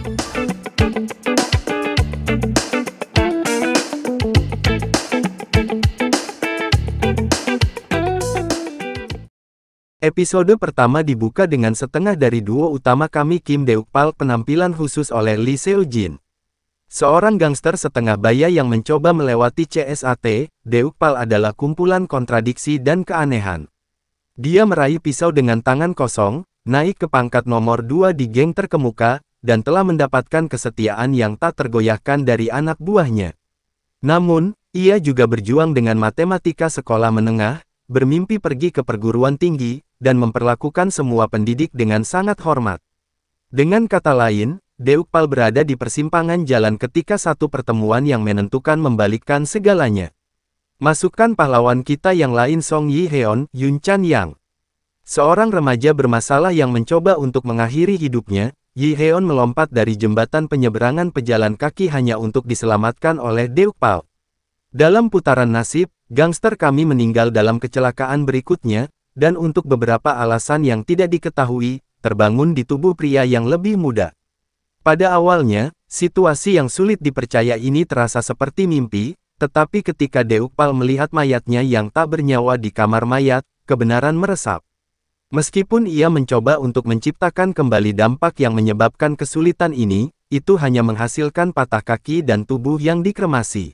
Episode pertama dibuka dengan setengah dari duo utama kami Kim Deukpal penampilan khusus oleh Lee Seo-jin. Seorang gangster setengah baya yang mencoba melewati CSAT, Deukpal adalah kumpulan kontradiksi dan keanehan. Dia meraih pisau dengan tangan kosong, naik ke pangkat nomor 2 di geng terkemuka, dan telah mendapatkan kesetiaan yang tak tergoyahkan dari anak buahnya. Namun, ia juga berjuang dengan matematika sekolah menengah, bermimpi pergi ke perguruan tinggi, dan memperlakukan semua pendidik dengan sangat hormat. Dengan kata lain, Deukpal berada di persimpangan jalan ketika satu pertemuan yang menentukan membalikkan segalanya. Masukkan pahlawan kita yang lain Song Yi-heon, Yoon Chan-yang. Seorang remaja bermasalah yang mencoba untuk mengakhiri hidupnya, Yi-heon melompat dari jembatan penyeberangan pejalan kaki hanya untuk diselamatkan oleh Deukpal. Dalam putaran nasib, gangster kami meninggal dalam kecelakaan berikutnya, dan untuk beberapa alasan yang tidak diketahui, terbangun di tubuh pria yang lebih muda. Pada awalnya, situasi yang sulit dipercaya ini terasa seperti mimpi, tetapi ketika Deukpal melihat mayatnya yang tak bernyawa di kamar mayat, kebenaran meresap. Meskipun ia mencoba untuk menciptakan kembali dampak yang menyebabkan kesulitan ini, itu hanya menghasilkan patah kaki dan tubuh yang dikremasi.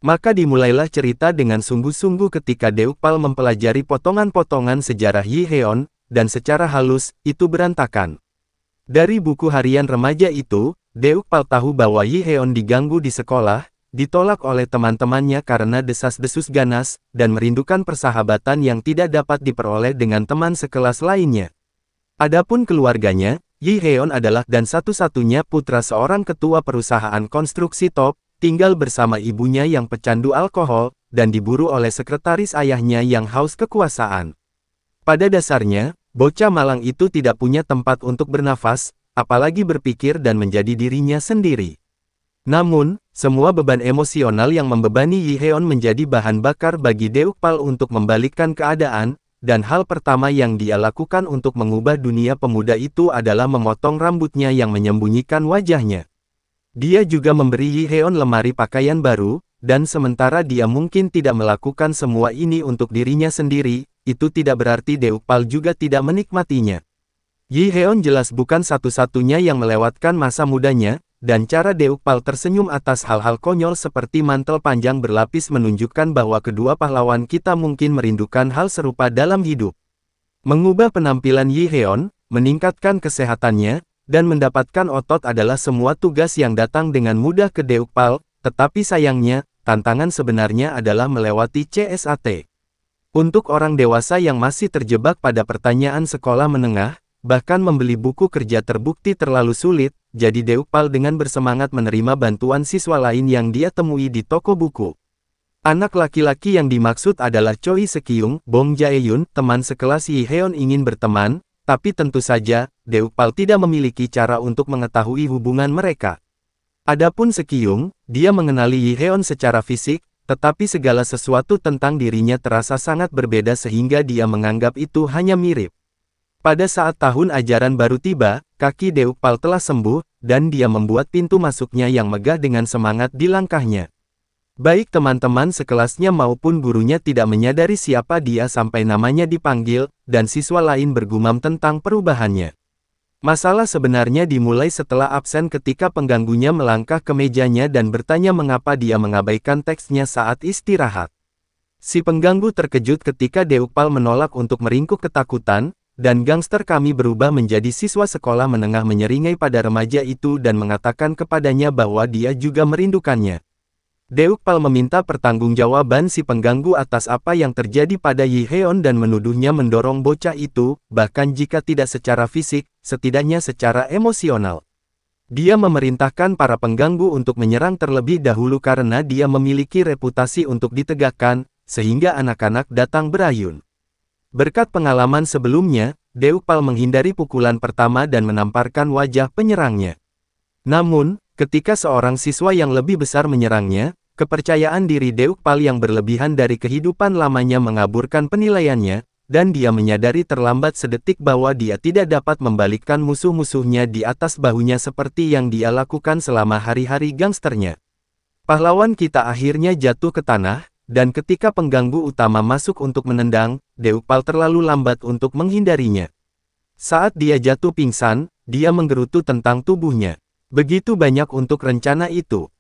Maka dimulailah cerita dengan sungguh-sungguh ketika Deukpal mempelajari potongan-potongan sejarah Yi-heon, dan secara halus, itu berantakan. Dari buku harian remaja itu, Deukpal tahu bahwa Yi-heon diganggu di sekolah, ditolak oleh teman-temannya karena desas-desus ganas, dan merindukan persahabatan yang tidak dapat diperoleh dengan teman sekelas lainnya. Adapun keluarganya, Yi-heon adalah dan satu-satunya putra seorang ketua perusahaan konstruksi top, tinggal bersama ibunya yang pecandu alkohol, dan diburu oleh sekretaris ayahnya yang haus kekuasaan. Pada dasarnya, bocah malang itu tidak punya tempat untuk bernafas, apalagi berpikir dan menjadi dirinya sendiri. Namun, semua beban emosional yang membebani Yi-heon menjadi bahan bakar bagi Deukpal untuk membalikkan keadaan, dan hal pertama yang dia lakukan untuk mengubah dunia pemuda itu adalah memotong rambutnya yang menyembunyikan wajahnya. Dia juga memberi Yi-heon lemari pakaian baru, dan sementara dia mungkin tidak melakukan semua ini untuk dirinya sendiri, itu tidak berarti Deukpal juga tidak menikmatinya. Yi-heon jelas bukan satu-satunya yang melewatkan masa mudanya, dan cara Deukpal tersenyum atas hal-hal konyol seperti mantel panjang berlapis menunjukkan bahwa kedua pahlawan kita mungkin merindukan hal serupa dalam hidup. Mengubah penampilan Yi-heon, meningkatkan kesehatannya, dan mendapatkan otot adalah semua tugas yang datang dengan mudah ke Deukpal, tetapi sayangnya, tantangan sebenarnya adalah melewati CSAT. Untuk orang dewasa yang masih terjebak pada pertanyaan sekolah menengah, bahkan membeli buku kerja terbukti terlalu sulit, jadi Deukpal dengan bersemangat menerima bantuan siswa lain yang dia temui di toko buku. Anak laki-laki yang dimaksud adalah Choi Sekyung, Bong Jae-yoon, teman sekelas Yi-heon ingin berteman, tapi tentu saja, Deukpal tidak memiliki cara untuk mengetahui hubungan mereka. Adapun Sekyung, dia mengenali Yi-heon secara fisik, tetapi segala sesuatu tentang dirinya terasa sangat berbeda sehingga dia menganggap itu hanya mirip. Pada saat tahun ajaran baru tiba, kaki Deukpal telah sembuh, dan dia membuat pintu masuknya yang megah dengan semangat di langkahnya. Baik teman-teman sekelasnya maupun gurunya tidak menyadari siapa dia sampai namanya dipanggil, dan siswa lain bergumam tentang perubahannya. Masalah sebenarnya dimulai setelah absen ketika pengganggunya melangkah ke mejanya dan bertanya mengapa dia mengabaikan teksnya saat istirahat. Si pengganggu terkejut ketika Deukpal menolak untuk meringkuk ketakutan, dan gangster kami berubah menjadi siswa sekolah menengah menyeringai pada remaja itu dan mengatakan kepadanya bahwa dia juga merindukannya. Deukpal meminta pertanggungjawaban si pengganggu atas apa yang terjadi pada Yi-heon dan menuduhnya mendorong bocah itu, bahkan jika tidak secara fisik, setidaknya secara emosional. Dia memerintahkan para pengganggu untuk menyerang terlebih dahulu karena dia memiliki reputasi untuk ditegakkan, sehingga anak-anak datang berayun. Berkat pengalaman sebelumnya, Deukpal menghindari pukulan pertama dan menamparkan wajah penyerangnya. Namun, ketika seorang siswa yang lebih besar menyerangnya, kepercayaan diri Deukpal yang berlebihan dari kehidupan lamanya mengaburkan penilaiannya, dan dia menyadari terlambat sedetik bahwa dia tidak dapat membalikkan musuh-musuhnya di atas bahunya seperti yang dia lakukan selama hari-hari gangsternya. Pahlawan kita akhirnya jatuh ke tanah, dan ketika pengganggu utama masuk untuk menendang, Deukpal terlalu lambat untuk menghindarinya. Saat dia jatuh pingsan, dia menggerutu tentang tubuhnya. Begitu banyak untuk rencana itu.